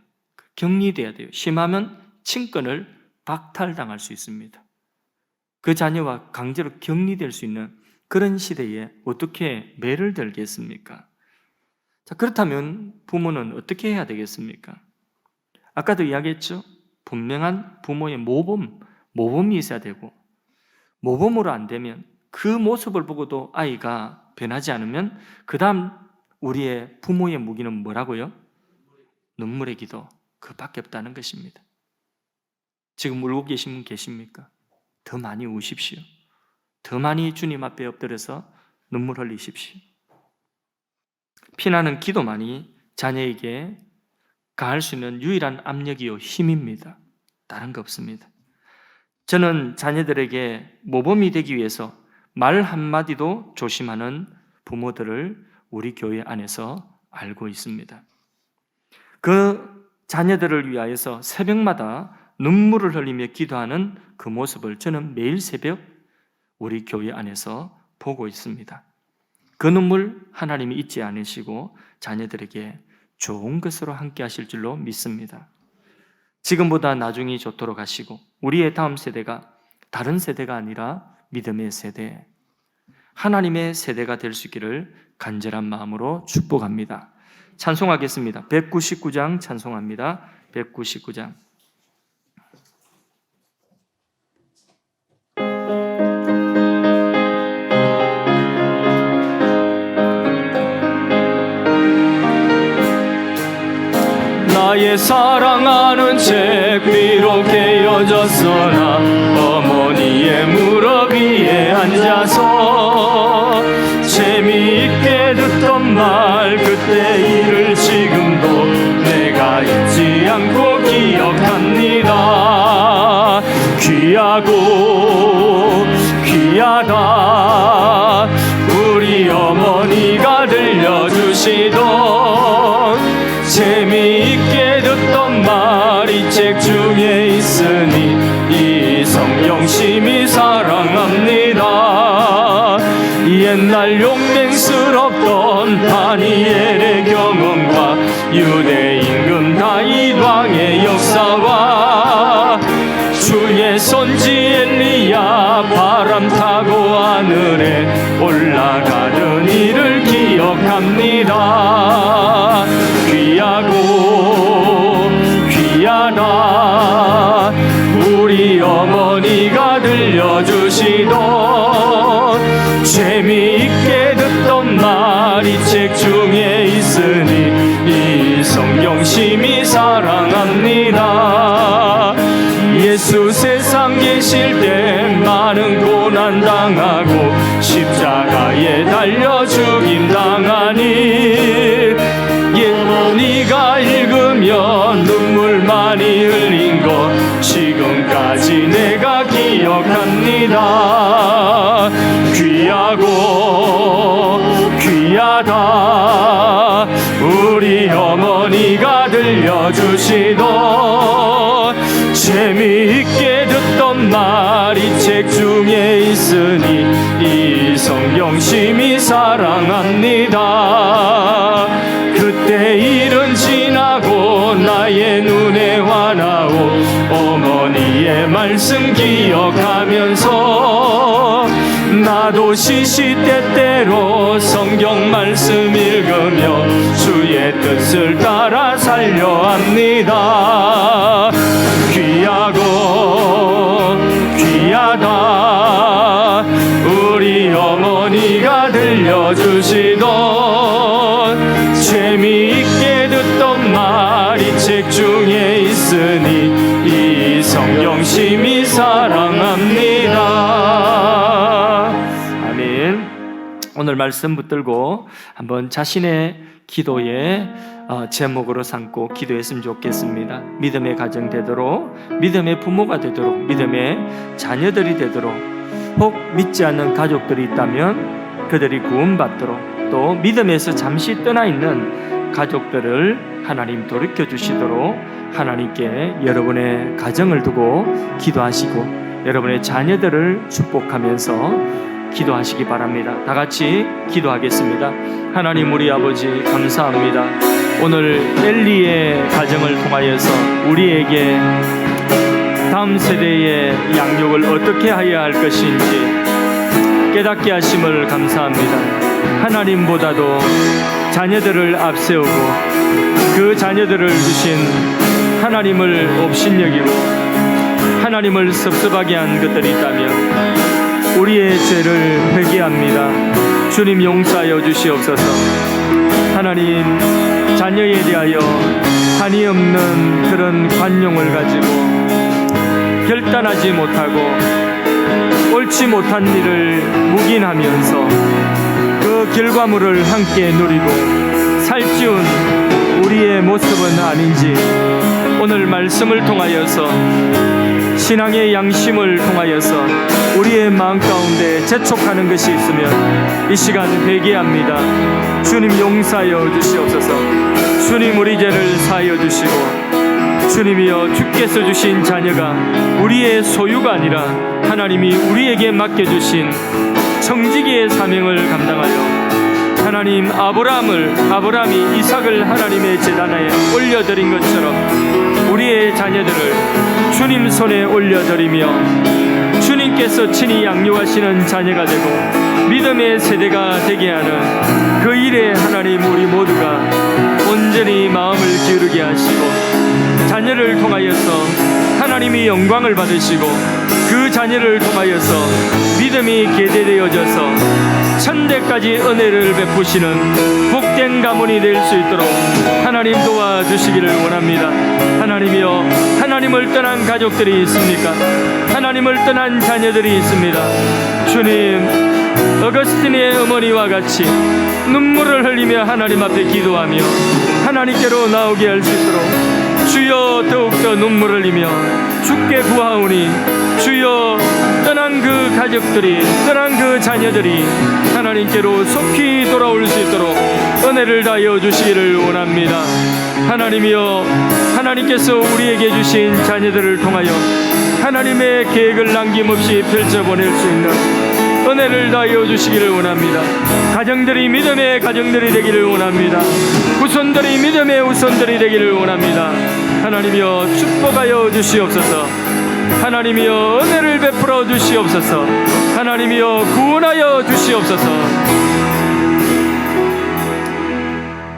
격리돼야 돼요. 심하면 친권을 박탈당할 수 있습니다. 그 자녀와 강제로 격리될 수 있는 그런 시대에 어떻게 매를 들겠습니까? 자, 그렇다면 부모는 어떻게 해야 되겠습니까? 아까도 이야기했죠? 분명한 부모의 모범이 있어야 되고, 모범으로 안 되면 그 모습을 보고도 아이가 변하지 않으면 그 다음 우리의 부모의 무기는 뭐라고요? 눈물의 기도, 그밖에 없다는 것입니다. 지금 울고 계신 분 계십니까? 더 많이 우십시오. 더 많이 주님 앞에 엎드려서 눈물 흘리십시오. 피나는 기도만이 자녀에게 가할 수 있는 유일한 압력이요 힘입니다. 다른 거 없습니다. 저는 자녀들에게 모범이 되기 위해서 말 한마디도 조심하는 부모들을 우리 교회 안에서 알고 있습니다. 그 자녀들을 위하여서 새벽마다 눈물을 흘리며 기도하는 그 모습을 저는 매일 새벽 우리 교회 안에서 보고 있습니다. 그 눈물 하나님이 잊지 않으시고 자녀들에게 좋은 것으로 함께 하실 줄로 믿습니다. 지금보다 나중이 좋도록 하시고 우리의 다음 세대가 다른 세대가 아니라 믿음의 세대, 하나님의 세대가 될 수 있기를 간절한 마음으로 축복합니다. 찬송하겠습니다. 199장 찬송합니다. 199장. 나의 사랑하는 책 비록 헤어졌으나 어머니의 그의 무릎 위에 앉아서 재미있게 듣던 말 그때 일을 지금도 내가 잊지 않고 기억합니다. 귀하고 귀하다 우리 어머니가 들려주시던 재미있게 듣던 말 이 책 중에 있으니 이 성경 심히 사랑합니다. 옛날 용맹스럽던 다니엘의 경험과 유대 임금 다윗 왕의 역사와 주의 선지 엘리야 바람 타고 하늘에 올라가던 일을 기억합니다. 귀하고 귀하다 우리 어머니가 들려주시던 재미있게 듣던 말 이 책 중에 있으니 이 성경 심히 사랑합니다. 예수 세상 계실 때 많은 고난 당하고 십자가에 달려 죽임 당하니 어머니가 읽으면 눈물 많이 흘린 것 지금까지 내가 기억합니다. 귀하고 귀하다 우리 어머니가 들려주시던 재미있게 듣던 말 이 책 중에 있으니 이 성경 심히 사랑합니다. 그때 일은 지나고 나의 눈에 환하오 어머니의 말씀 기억하면서 나도 시시때때로 성경 말씀 읽으며 주의 뜻을 따라 살려 합니다. 귀하고 귀하다 우리 어머니가 들려주시던 재미있게 듣던 말 이 책 중에 있으니 이 성경 심히 사랑합니다. 아멘. 오늘 말씀 붙들고 한번 자신의 기도의 제목으로 삼고 기도했으면 좋겠습니다. 믿음의 가정 되도록, 믿음의 부모가 되도록, 믿음의 자녀들이 되도록, 혹 믿지 않는 가족들이 있다면 그들이 구원받도록, 또 믿음에서 잠시 떠나 있는 가족들을 하나님 돌이켜 주시도록 하나님께 여러분의 가정을 두고 기도하시고 여러분의 자녀들을 축복하면서 기도하시기 바랍니다. 다 같이 기도하겠습니다. 하나님 우리 아버지 감사합니다. 오늘 엘리의 가정을 통하여서 우리에게 다음 세대의 양육을 어떻게 해야 할 것인지 깨닫게 하심을 감사합니다. 하나님보다도 자녀들을 앞세우고 그 자녀들을 주신 하나님을 업신여기고 하나님을 섭섭하게 한 것들이 있다면 우리의 죄를 회개합니다. 주님 용서하여 주시옵소서. 하나님 자녀에 대하여 한이 없는 그런 관용을 가지고 결단하지 못하고 옳지 못한 일을 묵인하면서 그 결과물을 함께 누리고 살찌운 우리의 모습은 아닌지 오늘 말씀을 통하여서 신앙의 양심을 통하여서 우리의 마음 가운데 재촉하는 것이 있으면 이 시간 회개합니다. 주님 용서하여 주시옵소서. 주님 우리 죄를 사하여 주시고 주님이여 주께서 주신 자녀가 우리의 소유가 아니라 하나님이 우리에게 맡겨주신 청지기의 사명을 감당하여 하나님 아브라함이 이삭을 하나님의 제단에 올려드린 것처럼 우리의 자녀들을 주님 손에 올려드리며 주님께서 친히 양육하시는 자녀가 되고 믿음의 세대가 되게 하는 그 일에 하나님 우리 모두가 온전히 마음을 기울이게 하시고 자녀를 통하여서 하나님이 영광을 받으시고 그 자녀를 통하여서 믿음이 계대되어져서 천대 끝까지 은혜를 베푸시는 복된 가문이 될 수 있도록 하나님 도와주시기를 원합니다. 하나님이여, 하나님을 떠난 가족들이 있습니까? 하나님을 떠난 자녀들이 있습니다. 주님, 어거스틴의 어머니와 같이 눈물을 흘리며 하나님 앞에 기도하며 하나님께로 나오게 할 수 있도록 주여 더욱더 눈물을 흘리며 주께 구하오니 주여 떠난 그 가족들이, 떠난 그 자녀들이 하나님께로 속히 돌아올 수 있도록 은혜를 다하여 주시기를 원합니다. 하나님이여, 하나님께서 우리에게 주신 자녀들을 통하여 하나님의 계획을 남김없이 펼쳐보낼 수 있는 은혜를 다하여 주시기를 원합니다. 가정들이 믿음의 가정들이 되기를 원합니다. 후손들이 믿음의 후손들이 되기를 원합니다. 하나님이여 축복하여 주시옵소서. 하나님이여 은혜를 베풀어 주시옵소서. 하나님이여 구원하여 주시옵소서.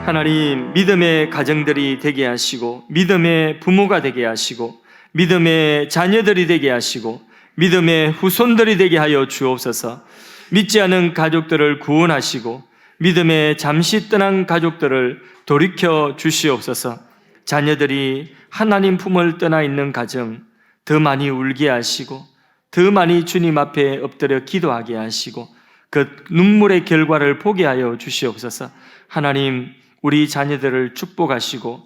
하나님, 믿음의 가정들이 되게 하시고 믿음의 부모가 되게 하시고 믿음의 자녀들이 되게 하시고 믿음의 후손들이 되게 하여 주옵소서. 믿지 않은 가족들을 구원하시고 믿음의 잠시 떠난 가족들을 돌이켜 주시옵소서. 자녀들이 하나님 품을 떠나 있는 가정 더 많이 울게 하시고 더 많이 주님 앞에 엎드려 기도하게 하시고 그 눈물의 결과를 보게 하여 주시옵소서. 하나님, 우리 자녀들을 축복하시고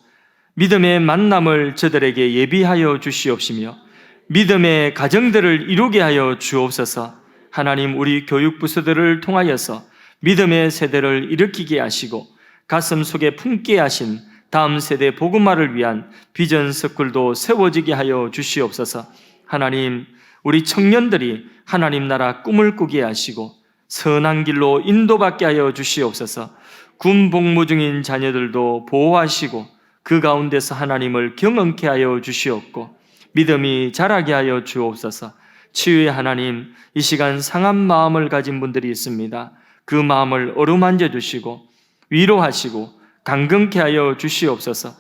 믿음의 만남을 저들에게 예비하여 주시옵시며 믿음의 가정들을 이루게 하여 주옵소서. 하나님, 우리 교육부서들을 통하여서 믿음의 세대를 일으키게 하시고 가슴 속에 품게 하신 다음 세대 복음화를 위한 비전 스쿨도 세워지게 하여 주시옵소서. 하나님, 우리 청년들이 하나님 나라 꿈을 꾸게 하시고 선한 길로 인도받게 하여 주시옵소서. 군 복무 중인 자녀들도 보호하시고 그 가운데서 하나님을 경험케 하여 주시옵고 믿음이 자라게 하여 주옵소서. 치유의 하나님, 이 시간 상한 마음을 가진 분들이 있습니다. 그 마음을 어루만져 주시고 위로하시고 강건케 하여 주시옵소서.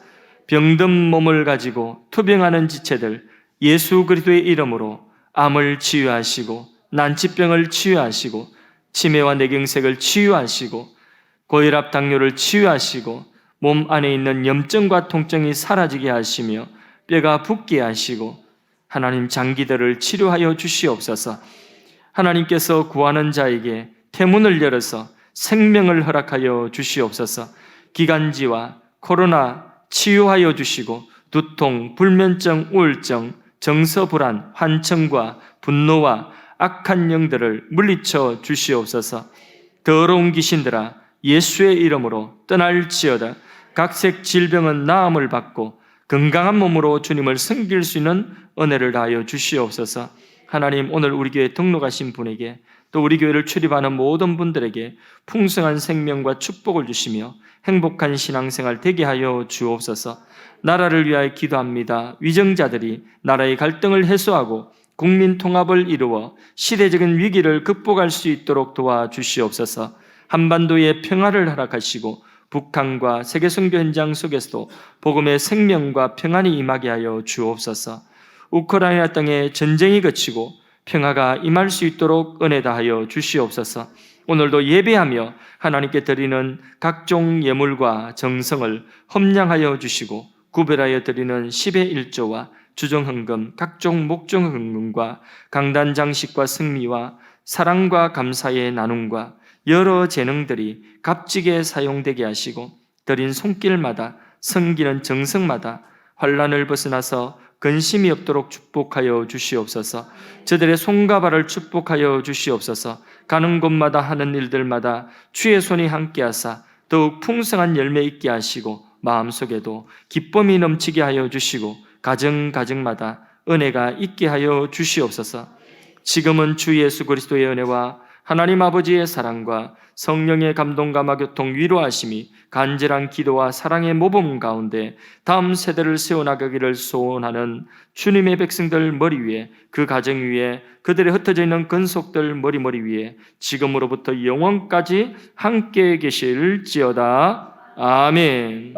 병든 몸을 가지고 투병하는 지체들 예수 그리스도의 이름으로 암을 치유하시고 난치병을 치유하시고 치매와 뇌경색을 치유하시고 고혈압 당뇨를 치유하시고 몸 안에 있는 염증과 통증이 사라지게 하시며 뼈가 붓게 하시고 하나님 장기들을 치료하여 주시옵소서. 하나님께서 구하는 자에게 태문을 열어서 생명을 허락하여 주시옵소서. 기관지와 코로나 치유하여 주시고 두통, 불면증, 우울증, 정서불안, 환청과 분노와 악한 영들을 물리쳐 주시옵소서. 더러운 귀신들아, 예수의 이름으로 떠날지어다. 각색 질병은 나음을 받고 건강한 몸으로 주님을 섬길 수 있는 은혜를 다하여 주시옵소서. 하나님, 오늘 우리 교회 등록하신 분에게 또 우리 교회를 출입하는 모든 분들에게 풍성한 생명과 축복을 주시며 행복한 신앙생활 되게 하여 주옵소서. 나라를 위하여 기도합니다. 위정자들이 나라의 갈등을 해소하고 국민 통합을 이루어 시대적인 위기를 극복할 수 있도록 도와주시옵소서. 한반도의 평화를 허락하시고 북한과 세계 선교 현장 속에서도 복음의 생명과 평안이 임하게 하여 주옵소서. 우크라이나 땅에 전쟁이 그치고 평화가 임할 수 있도록 은혜 다하여 주시옵소서. 오늘도 예배하며 하나님께 드리는 각종 예물과 정성을 험량하여 주시고 구별하여 드리는 10의 1조와 주정헌금, 각종 목정헌금과 강단 장식과 승리와 사랑과 감사의 나눔과 여러 재능들이 값지게 사용되게 하시고 드린 손길마다 섬기는 정성마다 환난을 벗어나서 근심이 없도록 축복하여 주시옵소서. 저들의 손과 발을 축복하여 주시옵소서. 가는 곳마다 하는 일들마다 주의 손이 함께하사 더욱 풍성한 열매 있게 하시고 마음속에도 기쁨이 넘치게 하여 주시고 가정가정마다 은혜가 있게 하여 주시옵소서. 지금은 주 예수 그리스도의 은혜와 하나님 아버지의 사랑과 성령의 감동과 마교통 위로하심이 간절한 기도와 사랑의 모범 가운데 다음 세대를 세워나가기를 소원하는 주님의 백성들 머리 위에, 그 가정 위에, 그들의 흩어져 있는 근속들 머리 위에 지금으로부터 영원까지 함께 계실지어다. 아멘.